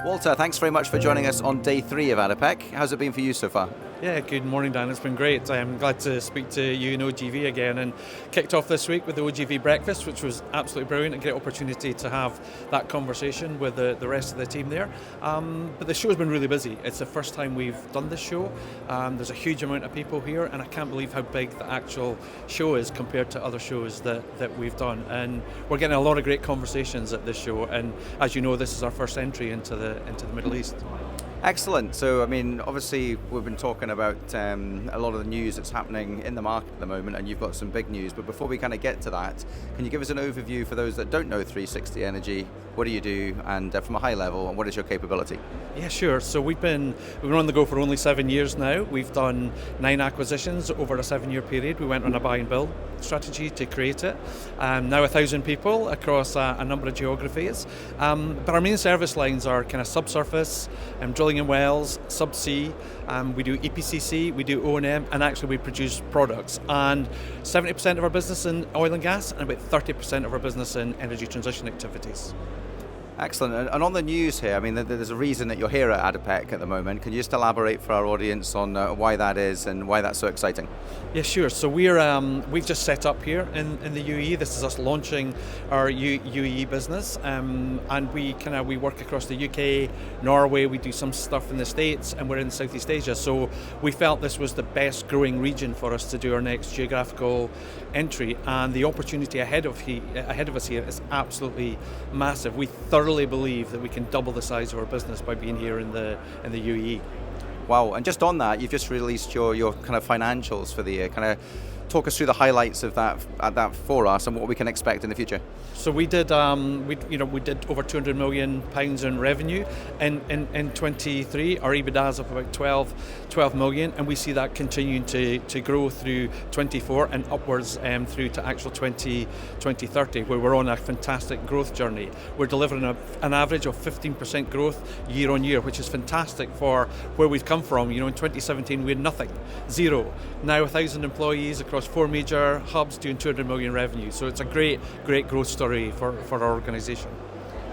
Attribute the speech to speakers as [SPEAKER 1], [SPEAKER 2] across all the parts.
[SPEAKER 1] Walter, thanks very much for joining us on day 3 of Adipec. How's it been for you so far?
[SPEAKER 2] Yeah, good morning, Dan. It's been great. I'm glad to speak to you and OGV again, and kicked off this week with the OGV breakfast, which was absolutely brilliant. A great opportunity to have that conversation with the rest of the team there. But the show's been really busy. It's the first time we've done this show. There's a huge amount of people here, and I can't believe how big the actual show is compared to other shows that we've done. And we're getting a lot of great conversations at this show. And as you know, this is our first entry into the Middle East.
[SPEAKER 1] Excellent. So, I mean, obviously we've been talking about a lot of the news that's happening in the market at the moment, and you've got some big news. But before we kind of get to that, can you give us an overview for those that don't know 360 Energy? What do you do, and from a high level, and what is your capability?
[SPEAKER 2] Yeah, sure. So we've been on the go for only 7 years now. We've done 9 acquisitions over a 7-year period. We went on a buy and build strategy to create it. Now 1,000 people across a number of geographies. But our main service lines are kind of subsurface, drilling in wells, subsea. We do EPCC, we do O&M, and actually we produce products. And 70% of our business in oil and gas, and about 30% of our business in energy transition activities.
[SPEAKER 1] Excellent. And on the news here, I mean, there's a reason that you're here at Adipec at the moment. Can you just elaborate for our audience on why that is and why that's so exciting?
[SPEAKER 2] Yeah, sure. So we've just set up here in the UAE. This is us launching our UAE business, and we work across the UK, Norway. We do some stuff in the States, and we're in Southeast Asia. So we felt this was the best growing region for us to do our next geographical entry, and the opportunity ahead of us here is absolutely massive. We thoroughly believe that we can double the size of our business by being here in the UAE.
[SPEAKER 1] Wow, and just on that, you've just released your kind of financials for the year. Kind of talk us through the highlights of that for us and what we can expect in the future.
[SPEAKER 2] So we did we did over £200 million in revenue in 23. Our EBITDA is up about 12 million, and we see that continuing to grow through 24 and upwards through to actual 2030, where we're on a fantastic growth journey. We're delivering an average of 15% growth year on year, which is fantastic for where we've come from. In 2017 we had nothing, zero. Now 1,000 employees across 4 major hubs doing 200 million revenue. So it's a great growth story for our organisation.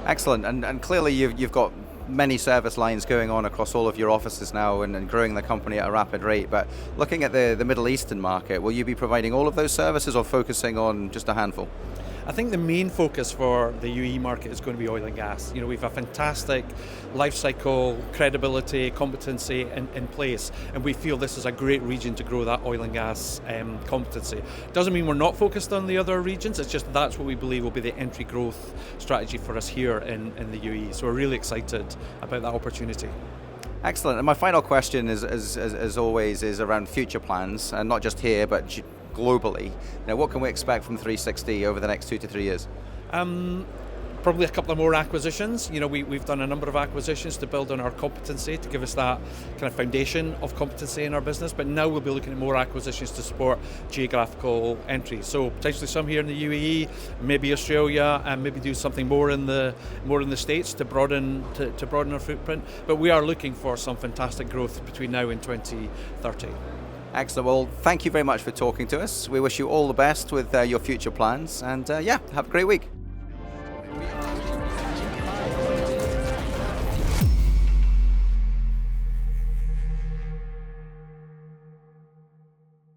[SPEAKER 1] Excellent, and clearly you've got many service lines going on across all of your offices now and growing the company at a rapid rate. But looking at the Middle Eastern market, will you be providing all of those services or focusing on just a handful?
[SPEAKER 2] I think the main focus for the UAE market is going to be oil and gas. We've a fantastic life cycle, credibility, competency in place, and we feel this is a great region to grow that oil and gas competency. Doesn't mean we're not focused on the other regions, it's just that's what we believe will be the entry growth strategy for us here in the UAE. So we're really excited about that opportunity.
[SPEAKER 1] Excellent. And my final question is, as always, is around future plans, and not just here, but globally. Now, what can we expect from 360 over the next 2 to 3 years?
[SPEAKER 2] Probably a couple of more acquisitions. We've done a number of acquisitions to build on our competency, to give us that kind of foundation of competency in our business. But now we'll be looking at more acquisitions to support geographical entry. So potentially some here in the UAE, maybe Australia, and maybe do something more in the States to broaden our footprint. But we are looking for some fantastic growth between now and 2030.
[SPEAKER 1] Excellent. Well, thank you very much for talking to us. We wish you all the best with your future plans, and have a great week.